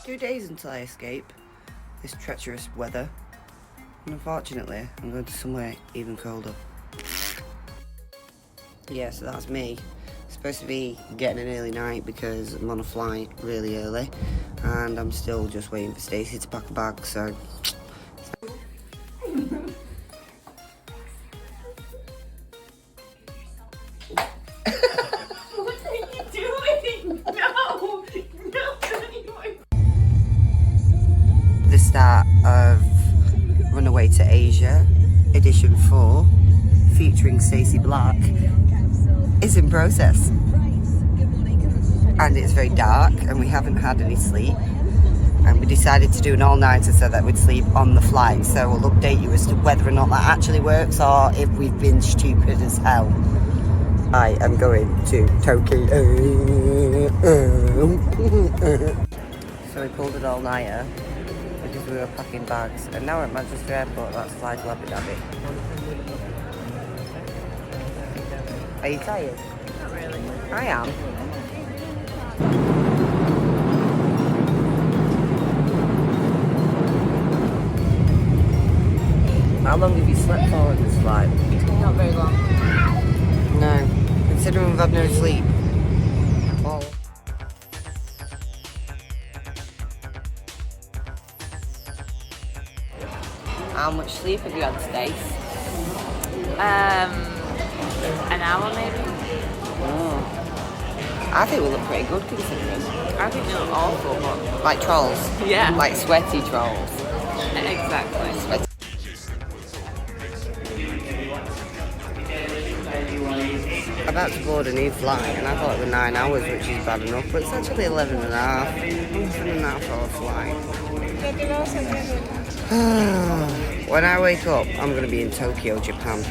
2 days until I escape this treacherous weather. And unfortunately, I'm going to somewhere even colder. Yeah, so that's me. Supposed to be getting an early night because I'm on a flight really early. And I'm still just waiting for Stacey to pack a bag, so... The start of Runaway to Asia, edition 4, featuring Stacey Black, is in process. And it's very dark and we haven't had any sleep. And we decided to do an all-nighter so that we'd sleep on the flight. So we'll update you as to whether or not that actually works or if we've been stupid as hell. I am going to Tokyo. So we pulled an all-nighter because we were packing bags, and now we're at Manchester Airport. That's flight to Abu Dhabi. Are you tired? Not really. I am. How long have you slept for on this flight? Not very long. No. Considering we've had no sleep. Oh. How much sleep have you had, Stace? An hour maybe? Oh. I think we look pretty good considering. I think they look awful, but Like trolls. yeah. Like sweaty trolls. Exactly. Sweaty. I'm about to board a new flight and I thought it was 9 hours, which is bad enough, but it's actually 11 and a half. 11.5 hour flight. When I wake up, I'm going to be in Tokyo, Japan.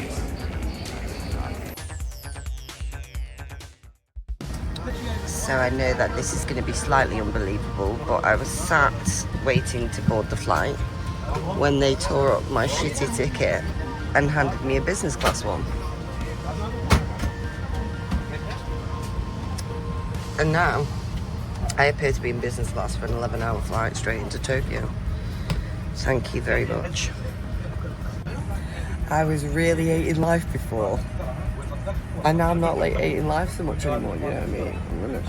So I know that this is going to be slightly unbelievable, but I was sat waiting to board the flight when they tore up my shitty ticket and handed me a business class one. And now, I appear to be in business class for an 11-hour flight straight into Tokyo. Thank you very much. I was really hating life before. And now I'm not like hating life so much anymore, you know what I mean?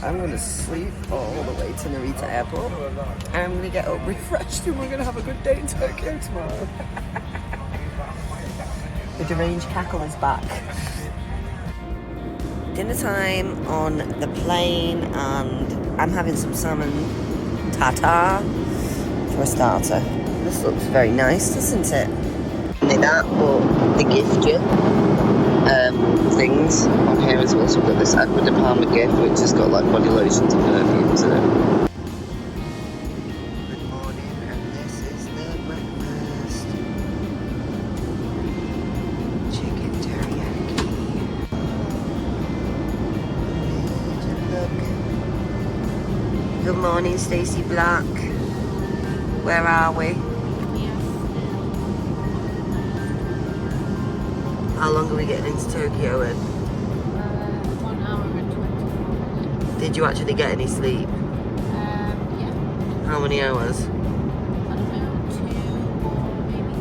I'm gonna sleep all the way to Narita Airport. And I'm gonna get up refreshed and we're gonna have a good day in Tokyo tomorrow. The deranged cackle is back. Dinner time on the plane, and I'm having some salmon tartare for a starter. This looks very nice, doesn't it? Only that, but they gift you things on here as well. So we've got this Edward de Palma gift, which has got like body lotions and perfumes in it. Good morning, and this is the breakfast. Chicken teriyaki. Good morning, Stacey Black. Where are we? How long are we getting into Tokyo in? 1 hour and 20 minutes. Did you actually get any sleep? Yeah. How many hours? I don't know, 2 or maybe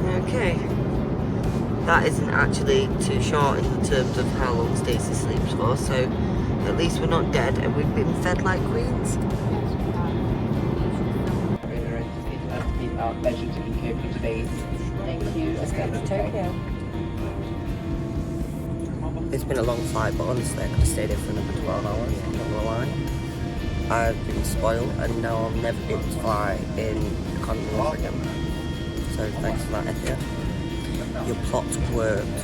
3. Okay. That isn't actually too short in terms of how long Stacey sleeps for, so at least we're not dead and we've been fed like queens. Our pleasure to be here for today. Thank you. Let's go to Tokyo. It's been a long flight, but honestly, I could have stayed here for another 12 hours, I'm not gonna lie. I've been spoiled, and now I'll never be able to fly in economy again. So thanks for that, Ethia. Your plot worked.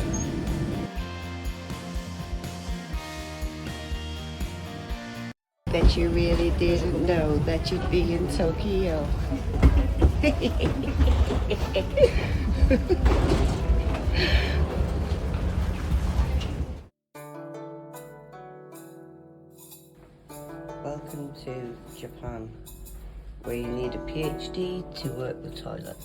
Bet you really didn't know that you'd be in Tokyo. Welcome to Japan, where you need a PhD to work the toilet.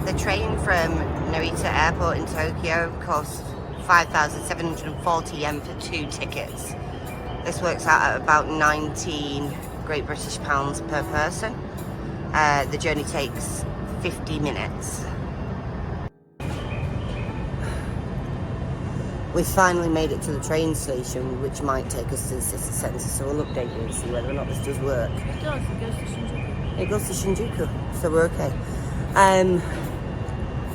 The train from Narita Airport in Tokyo costs 5,740 yen for 2 tickets. This works out at about 19 Great British pounds per person. The journey takes 50 minutes. We finally made it to the train station, which might take us to the city centre, so we'll update you and see whether or not this does work. It does, it goes to Shinjuku. It goes to Shinjuku, so we're okay.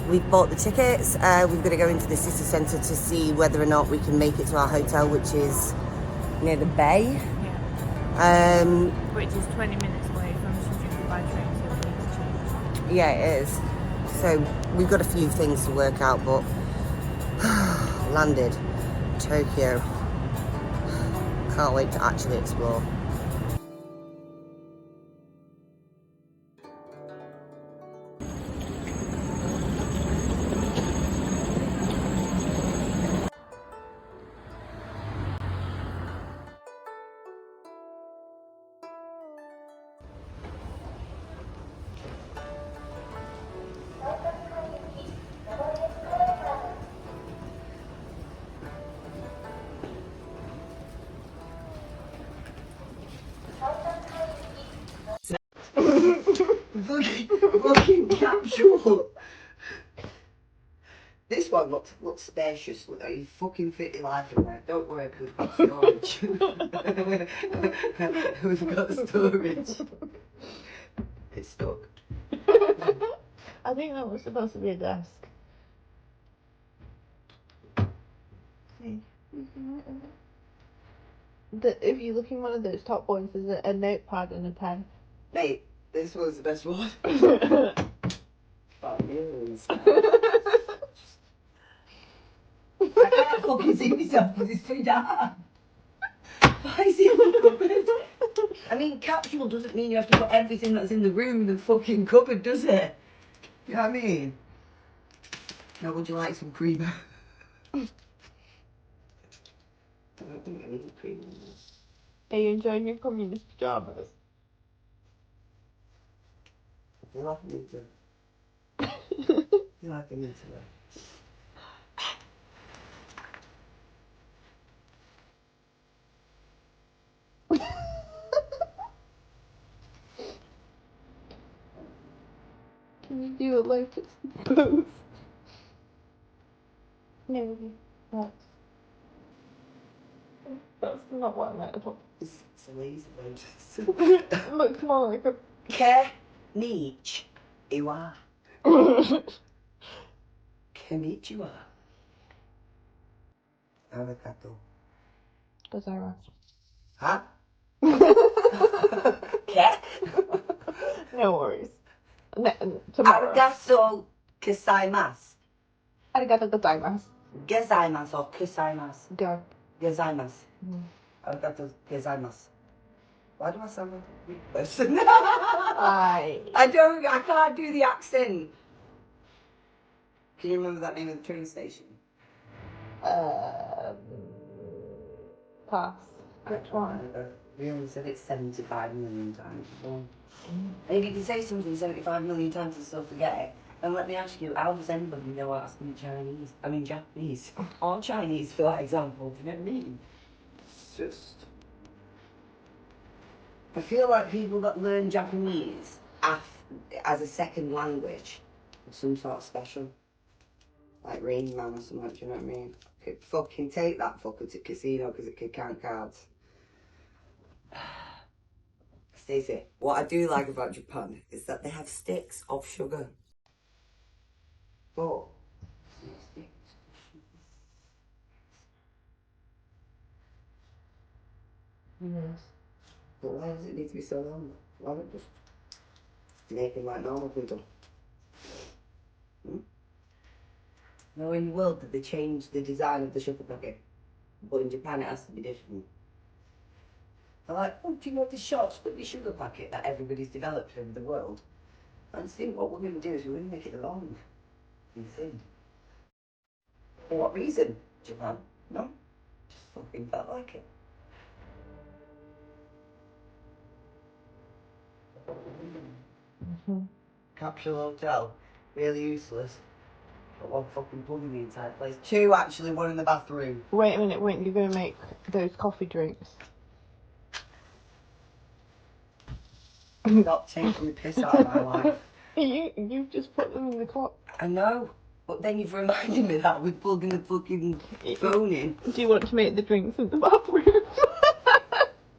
We've bought the tickets. We're going to go into the city centre to see whether or not we can make it to our hotel, which is near the bay. Yeah. Which is 20 minutes away from Shinjuku by train, so it needs to change. Yeah, it is. So we've got a few things to work out, but landed Tokyo. Can't wait to actually explore. fucking capsule. This one looks spacious. Look, you fucking fit your life in there. Don't worry, because we've got storage. We've got storage. It's stuck. I think that was supposed to be a desk. See? If you look in one of those top ones, there's a notepad and a pen. Mate, this was the best one. Fuck years. I can't fucking see myself because it's too dark. Why is it in the cupboard? I mean, capsule doesn't mean you have to put everything that's in the room in the fucking cupboard, does it? You know what I mean? Now, would you like some creamer? I don't think I need creamer. Are you enjoying your communist pajamas? You're laughing into it. You're laughing into it. Can you do it like it's both? No, that's not what I meant at all. It's a lazy word. It looks more like a... Konnichiwa. Konnichiwa. Arigato. Gozaimasu. Huh? Ke? No worries. Tomorrow. Arigato gozaimasu. Arigato gozaimasu. Gozaimasu or kusaimasu? Go. Gozaimasu. Mm. Arigato gozaimasu. Why do I sound like a weak person? I can't do the accent. Can you remember that name of the train station? Pass. Which one? We only said it 75 million times before. And if you can say something 75 million times and still forget it, then let me ask you, how does anybody know how to speak Chinese? I mean Japanese. Or Chinese, for that example. Do you know what I mean? It's just... I feel like people that learn Japanese as a second language are some sort of special. Like Rain Man or something, do you know what I mean? Could fucking take that fucker to casino because it could count cards. Stacey, what I do like about Japan is that they have sticks of sugar. But Yes. but why does it need to be so long? Why not just make them like normal people? No, in the world that they changed the design of the sugar packet, but in Japan it has to be different. They're like, oh, do you want this short squiggly sugar packet that everybody's developed over the world? And think what we're going to do is we're going to make it long and thin. For what reason? Japan? No? Just fucking felt like it. Capsule hotel, really useless. Got one fucking plug in the entire place. Two actually, one in the bathroom. Wait a minute, you're going to make those coffee drinks? I'm not taking the piss out of my life. You've just put them in the clock. I know, but then you've reminded me that we're plugging the fucking phone in. Do you want to make the drinks in the bathroom?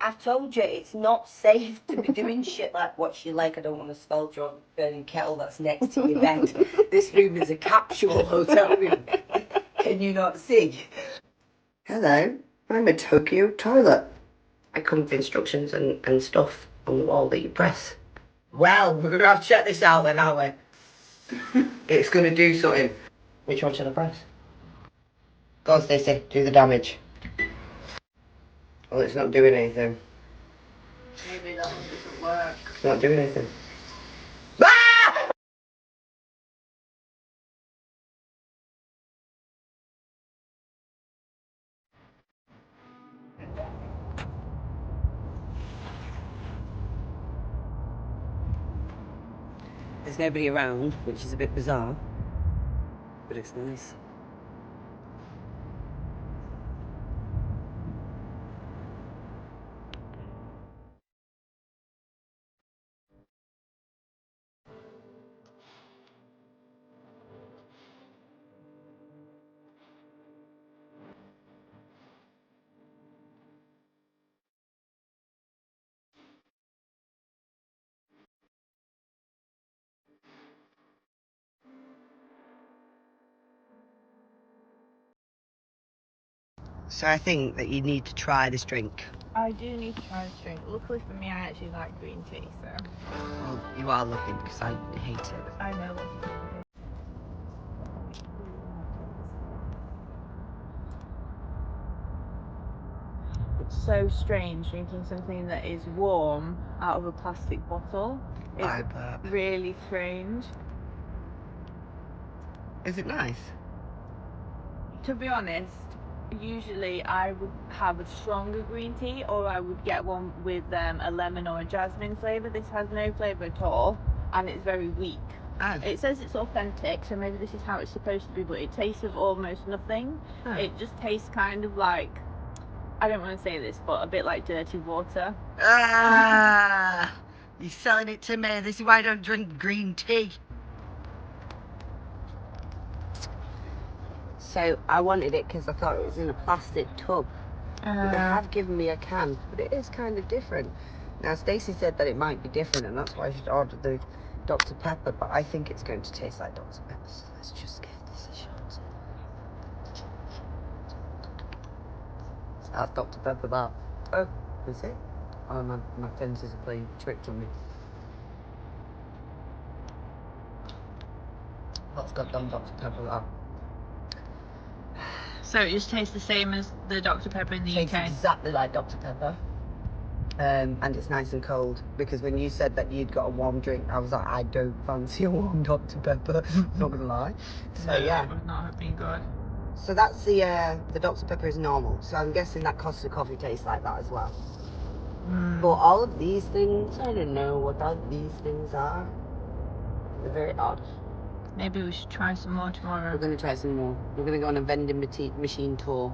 I've told you it's not safe to be doing shit like watch your leg. I don't want to smell drunk burning kettle that's next to your bed. This room is a capsule hotel room. Can you not see? Hello, I'm a Tokyo toilet. I come with instructions and stuff on the wall that you press. Well, we're gonna have to check this out then, aren't we? It's gonna do something. Which one should I press? Go on, Stacey, do the damage. Well, it's not doing anything. Maybe that one doesn't work. It's not doing anything. Ah! There's nobody around, which is a bit bizarre, but it's nice. So I think that you need to try this drink. I do need to try this drink. Luckily for me, I actually like green tea, so. Well, you are looking because I hate it. I know. It's so strange drinking something that is warm out of a plastic bottle. It's I bet. really strange. Is it nice? To be honest, usually I would have a stronger green tea, or I would get one with a lemon or a jasmine flavour. This has no flavour at all, and it's very weak. Oh. It says it's authentic, so maybe this is how it's supposed to be, but it tastes of almost nothing. Oh. It just tastes kind of like, I don't want to say this, but a bit like dirty water. Ah! You're selling it to me. This is why I don't drink green tea. So I wanted it because I thought it was in a plastic tub. They have given me a can, but it is kind of different. Now Stacey said that it might be different, and that's why she ordered the Dr. Pepper, but I think it's going to taste like Dr. Pepper, so let's just give this a shot. That's Dr. Pepper that. Oh, is it? Oh, my fences are playing tricks on me. That's got done Dr. Pepper that. So it just tastes the same as the Dr. Pepper in the Tastes UK? exactly like Dr. Pepper. And it's nice and cold, because when you said that you'd got a warm drink, I was like, I don't fancy a warm Dr. Pepper, not gonna lie. So yeah. It would not have been good. So that's the Dr. Pepper is normal, so I'm guessing that Costa coffee tastes like that as well. But all of these things, I don't know what these things are. They're very odd. Maybe we should try some more tomorrow. We're gonna try some more. We're gonna go on a vending machine tour.